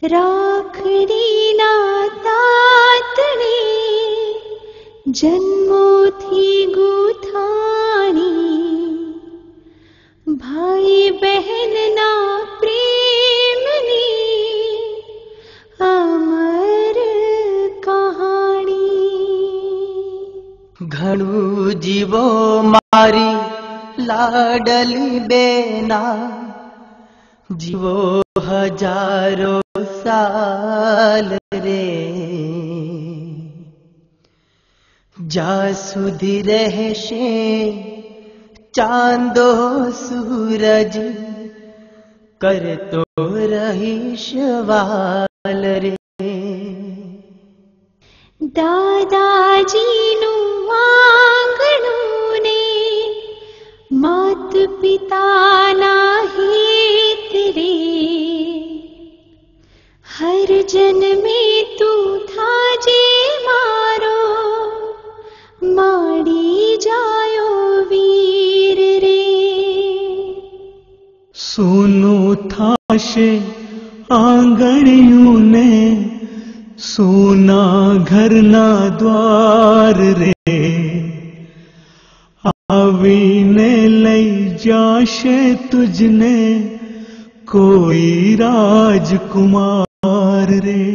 રાખડી ના તાતણે જન્મોથી ગૂંથાણી ભાઈ બહેનના પ્રેમની અમર કહાણી। ઘણું જીવો મારી લાડલી બેના, જીવો હજારો સાલ રે, જ્યાં સુધી રહેશે ચાંદો સૂરજ, કરતો રહીશ વાલ રે। દાદાજીનું આંગણું ને માત પિતાના હિત રે, હર જન્મે તું થાજે મારો માડી જાયો વીર રે। સોનું થાશે આંગણિયું ને, સોના ઘરના દ્વાર રે, આવીને લઈ જાશે તુજને કોઈ રાજકુમાર રે।